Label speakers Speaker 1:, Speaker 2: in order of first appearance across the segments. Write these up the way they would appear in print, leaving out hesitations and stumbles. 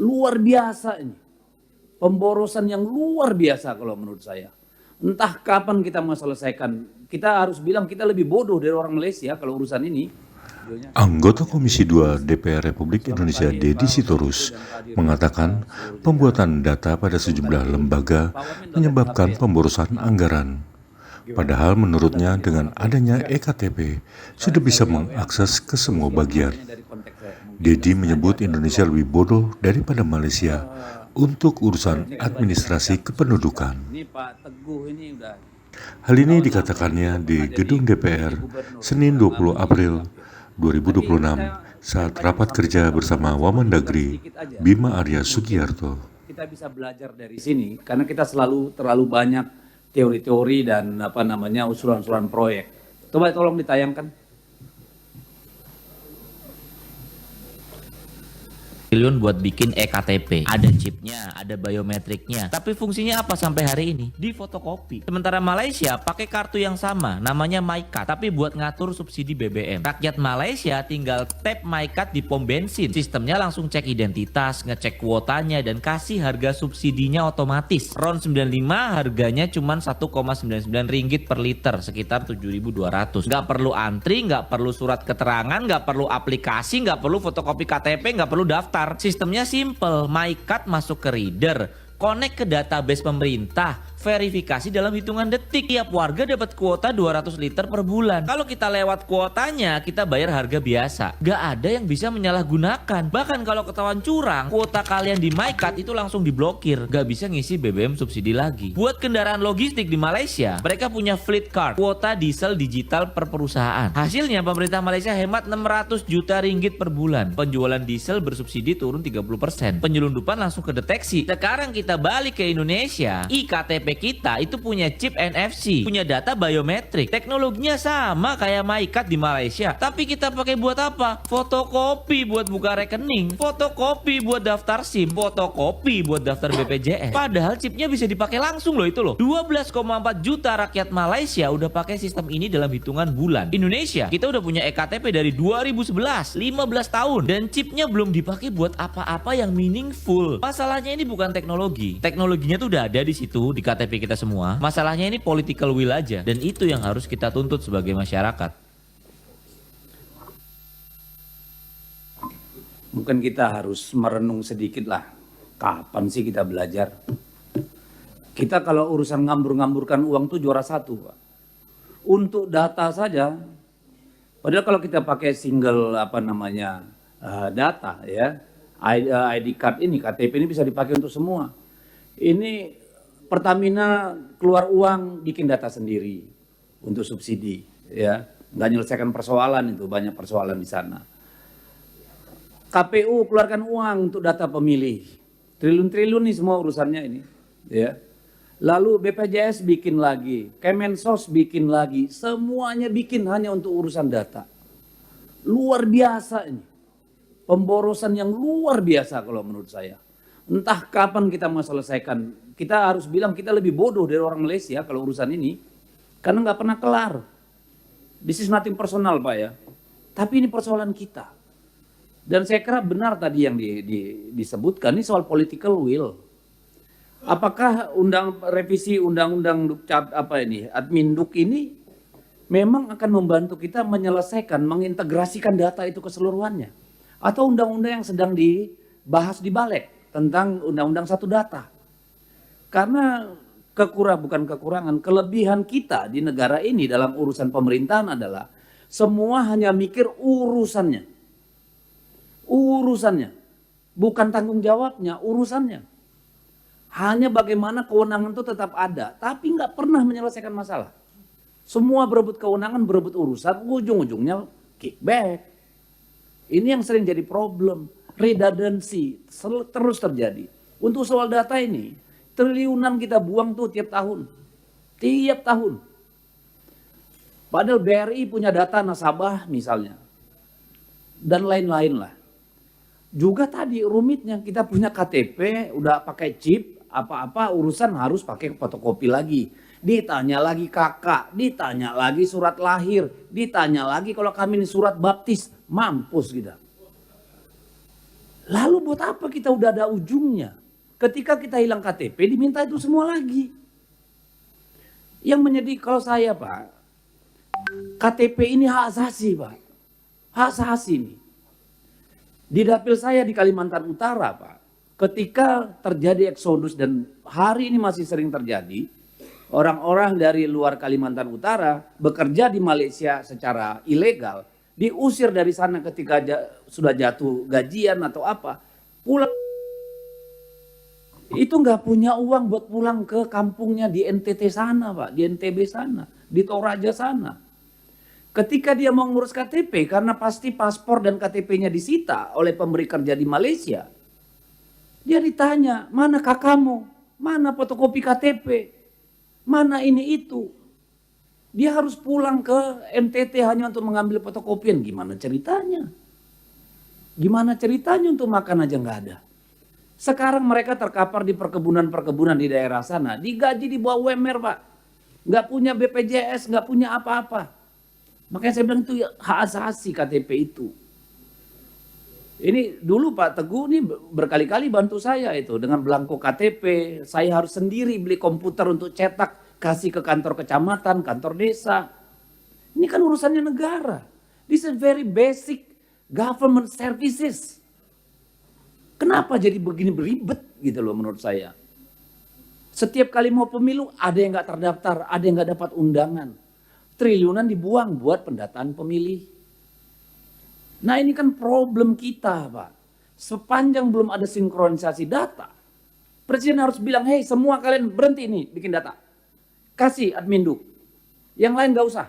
Speaker 1: Luar biasa ini. Pemborosan yang luar biasa kalau menurut saya. Entah kapan kita mau selesaikan. Kita harus bilang kita lebih bodoh dari orang Malaysia kalau urusan ini.
Speaker 2: Anggota Komisi 2 DPR Republik Indonesia Dedi Sitorus mengatakan pembuatan data pada sejumlah lembaga menyebabkan pemborosan anggaran. Padahal menurutnya dengan adanya EKTP sudah bisa mengakses ke semua bagian. Dedi menyebut Indonesia lebih bodoh daripada Malaysia untuk urusan administrasi kependudukan. Hal ini dikatakannya di Gedung DPR Senin 20 April 2026 saat rapat kerja bersama Wamendagri Bima Arya Sugiarto.
Speaker 1: Kita bisa belajar dari sini karena kita terlalu banyak teori-teori dan usulan-usulan proyek. Coba tolong ditayangkan.
Speaker 3: Triliun buat bikin EKTP, ada chipnya, ada biometriknya, tapi fungsinya apa sampai hari ini? Di fotokopi. Sementara Malaysia pakai kartu yang sama, namanya MyCard, tapi buat ngatur subsidi BBM. Rakyat Malaysia tinggal tap MyCard di pom bensin, sistemnya langsung cek identitas, ngecek kuotanya, dan kasih harga subsidinya otomatis. RON 95 harganya cuma 1,99 ringgit per liter, sekitar 7.200. Nggak perlu antri, nggak perlu surat keterangan, nggak perlu aplikasi, nggak perlu fotokopi KTP, nggak perlu daftar. Sistemnya simple, MyCard masuk ke reader, connect ke database pemerintah, verifikasi dalam hitungan detik. Tiap warga dapat kuota 200 liter per bulan. Kalau kita lewat kuotanya, kita bayar harga biasa. Gak ada yang bisa menyalahgunakan. Bahkan kalau ketahuan curang, kuota kalian di MyCard itu langsung diblokir. Gak bisa ngisi BBM subsidi lagi. Buat kendaraan logistik di Malaysia, mereka punya fleet card, kuota diesel digital per perusahaan. Hasilnya pemerintah Malaysia hemat 600 juta ringgit per bulan. Penjualan diesel bersubsidi turun 30%. Penyelundupan langsung kedeteksi. Sekarang kita balik ke Indonesia, IKTP kita itu punya chip NFC, punya data biometrik. Teknologinya sama kayak MyCard di Malaysia, tapi kita pakai buat apa? Fotokopi buat buka rekening, fotokopi buat daftar SIM, fotokopi buat daftar BPJS. Padahal chipnya bisa dipakai langsung loh itu loh. 12,4 juta rakyat Malaysia udah pakai sistem ini dalam hitungan bulan. Indonesia, kita udah punya EKTP dari 2011, 15 tahun, dan chipnya belum dipakai buat apa-apa yang meaningful. Masalahnya ini bukan teknologi. Teknologinya tuh udah ada di situ di KTP kita semua. Masalahnya ini political will aja, dan itu yang harus kita tuntut sebagai masyarakat.
Speaker 1: Mungkin kita harus merenung sedikit lah. Kapan sih kita belajar? Kita kalau urusan ngambur-ngamburkan uang tuh juara satu, Pak. Untuk data saja. Padahal kalau kita pakai single data ya, ID card ini, KTP ini bisa dipakai untuk semua. Ini Pertamina keluar uang bikin data sendiri untuk subsidi, ya, nggak menyelesaikan persoalan itu, banyak persoalan di sana. KPU keluarkan uang untuk data pemilih, triliun-triliun nih semua urusannya ini, ya. Lalu BPJS bikin lagi, Kemensos bikin lagi, semuanya bikin hanya untuk urusan data. Luar biasa ini, pemborosan yang luar biasa kalau menurut saya. Entah kapan kita mau selesaikan. Kita harus bilang kita lebih bodoh dari orang Malaysia kalau urusan ini. Karena nggak pernah kelar. This is nothing personal, Pak ya. Tapi ini persoalan kita. Dan saya kira benar tadi yang disebutkan, ini soal political will. Apakah revisi undang-undang Adminduk ini memang akan membantu kita menyelesaikan, mengintegrasikan data itu keseluruhannya? Atau undang-undang yang sedang dibahas di Balik tentang undang-undang satu data? Karena kelebihan kita di negara ini dalam urusan pemerintahan adalah semua hanya mikir urusannya. Urusannya. Bukan tanggung jawabnya, urusannya. Hanya bagaimana kewenangan itu tetap ada, tapi nggak pernah menyelesaikan masalah. Semua berebut kewenangan, berebut urusan, ujung-ujungnya kickback. Ini yang sering jadi problem. Redundancy terus terjadi. Untuk soal data ini, triliunan kita buang tuh tiap tahun. Tiap tahun. Padahal BRI punya data nasabah misalnya. Dan lain-lain lah. Juga tadi rumitnya kita punya KTP, udah pakai chip, apa-apa urusan harus pakai fotokopi lagi. Ditanya lagi kakak, ditanya lagi surat lahir, ditanya lagi kalau kami ini surat baptis, mampus kita. Lalu buat apa kita udah ada ujungnya? Ketika kita hilang KTP diminta itu semua lagi. Yang menjadi kalau saya Pak, KTP ini hak asasi Pak. Hak asasi ini. Di dapil saya di Kalimantan Utara Pak, ketika terjadi eksodus dan hari ini masih sering terjadi, orang-orang dari luar Kalimantan Utara bekerja di Malaysia secara ilegal, diusir dari sana ketika sudah jatuh gajian atau apa, pulang itu nggak punya uang buat pulang ke kampungnya di NTT sana Pak, di NTB sana, di Toraja sana. Ketika dia mau ngurus KTP karena pasti paspor dan KTP-nya disita oleh pemberi kerja di Malaysia, dia ditanya, mana kakakmu, mana fotokopi KTP, mana ini itu. Dia harus pulang ke NTT hanya untuk mengambil fotokopian. Gimana ceritanya? Gimana ceritanya untuk makan aja nggak ada. Sekarang mereka terkapar di perkebunan-perkebunan di daerah sana. Digaji di bawah UMR Pak. Nggak punya BPJS, nggak punya apa-apa. Makanya saya bilang itu hak asasi KTP itu. Ini dulu Pak Teguh ini berkali-kali bantu saya itu dengan belangko KTP. Saya harus sendiri beli komputer untuk cetak, kasih ke kantor kecamatan, kantor desa. Ini kan urusannya negara. This is very basic government services. Kenapa jadi begini beribet gitu loh menurut saya. Setiap kali mau pemilu ada yang nggak terdaftar, ada yang nggak dapat undangan. Triliunan dibuang buat pendataan pemilih. Nah ini kan problem kita Pak. Sepanjang belum ada sinkronisasi data, Presiden harus bilang, hei semua kalian berhenti nih bikin data. Kasih Adminduk. Yang lain gak usah.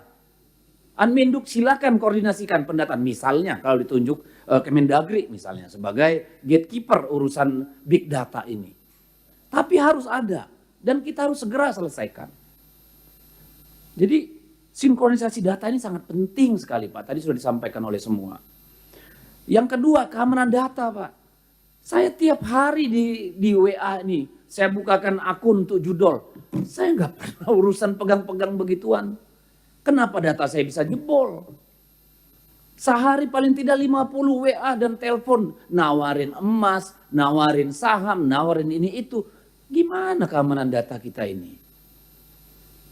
Speaker 1: Adminduk silakan koordinasikan pendataan. Misalnya kalau ditunjuk Kemendagri misalnya sebagai gatekeeper urusan big data ini. Tapi harus ada. Dan kita harus segera selesaikan. Jadi sinkronisasi data ini sangat penting sekali Pak. Tadi sudah disampaikan oleh semua. Yang kedua keamanan data Pak. Saya tiap hari di WA nih. Saya bukakan akun untuk judol. Saya nggak pernah urusan pegang-pegang begituan. Kenapa data saya bisa jebol? Sehari paling tidak 50 WA dan telepon. Nawarin emas, nawarin saham, nawarin ini itu. Gimana keamanan data kita ini?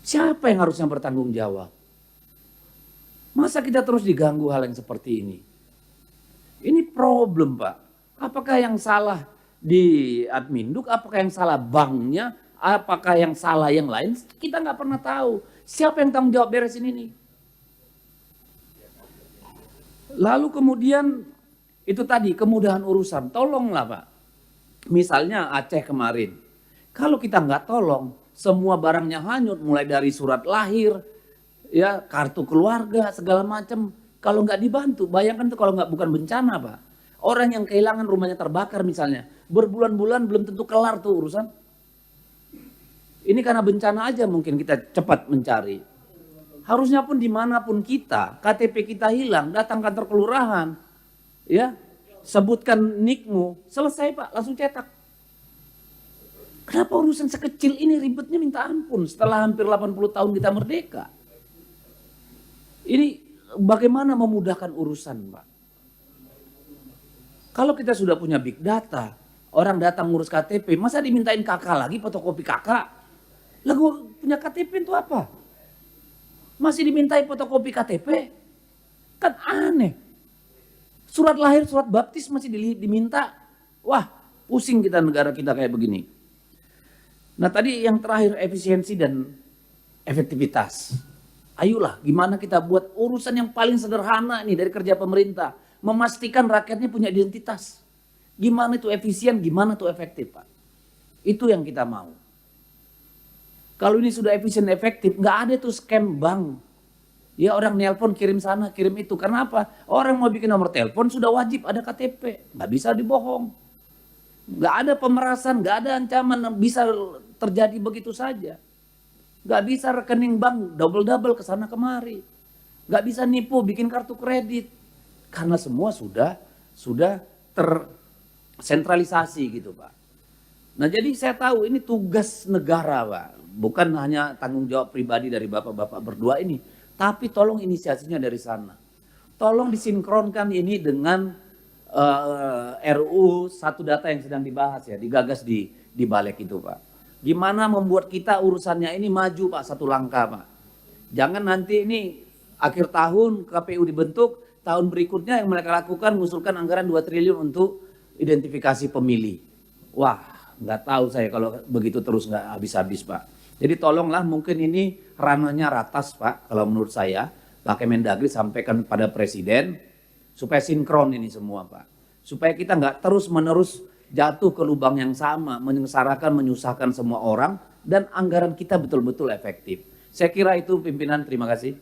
Speaker 1: Siapa yang harusnya bertanggung jawab? Masa kita terus diganggu hal yang seperti ini? Ini problem Pak. Apakah yang salah di Adminduk? Apakah yang salah banknya? Apakah yang salah yang lain? Kita nggak pernah tahu. Siapa yang tanggung jawab beresin ini? Lalu kemudian itu tadi kemudahan urusan. Tolonglah Pak. Misalnya Aceh kemarin. Kalau kita nggak tolong, semua barangnya hanyut. Mulai dari surat lahir, ya kartu keluarga, segala macam. Kalau nggak dibantu, bayangkan tuh kalau nggak bukan bencana Pak. Orang yang kehilangan rumahnya terbakar misalnya. Berbulan-bulan belum tentu kelar tuh urusan. Ini karena bencana aja mungkin kita cepat mencari. Harusnya pun dimanapun kita, KTP kita hilang, datang kantor kelurahan. Ya, sebutkan nikmu, selesai Pak, langsung cetak. Kenapa urusan sekecil ini ribetnya minta ampun setelah hampir 80 tahun kita merdeka. Ini bagaimana memudahkan urusan Pak. Kalau kita sudah punya big data, orang datang ngurus KTP, masa dimintain kakak lagi fotokopi kakak? Lah gue punya KTP itu apa? Masih dimintai fotokopi KTP? Kan aneh. Surat lahir, surat baptis masih diminta. Wah, pusing kita negara kita kayak begini. Nah tadi yang terakhir efisiensi dan efektivitas. Ayolah gimana kita buat urusan yang paling sederhana nih dari kerja pemerintah. Memastikan rakyatnya punya identitas. Gimana itu efisien, gimana itu efektif Pak. Itu yang kita mau. Kalau ini sudah efisien efektif, nggak ada tuh scam bank. Ya orang nelpon kirim sana, kirim itu. Karena apa? Orang mau bikin nomor telepon sudah wajib ada KTP. Nggak bisa dibohong. Nggak ada pemerasan, nggak ada ancaman. Bisa terjadi begitu saja. Nggak bisa rekening bank double-double ke sana kemari. Nggak bisa nipu bikin kartu kredit. Karena semua sudah tersentralisasi gitu Pak. Nah jadi saya tahu ini tugas negara Pak. Bukan hanya tanggung jawab pribadi dari bapak-bapak berdua ini. Tapi tolong inisiasinya dari sana. Tolong disinkronkan ini dengan RUU satu data yang sedang dibahas ya, digagas di balik itu Pak. Gimana membuat kita urusannya ini maju Pak satu langkah Pak. Jangan nanti ini akhir tahun KPU dibentuk, tahun berikutnya yang mereka lakukan mengusulkan anggaran 2 triliun untuk identifikasi pemilih. Wah, nggak tahu saya kalau begitu terus nggak habis-habis Pak. Jadi tolonglah mungkin ini ranahnya ratas Pak, kalau menurut saya Pak Kemendagri sampaikan pada Presiden supaya sinkron ini semua Pak. Supaya kita nggak terus-menerus jatuh ke lubang yang sama, menyengsarakan, menyusahkan semua orang, dan anggaran kita betul-betul efektif. Saya kira itu pimpinan, terima kasih.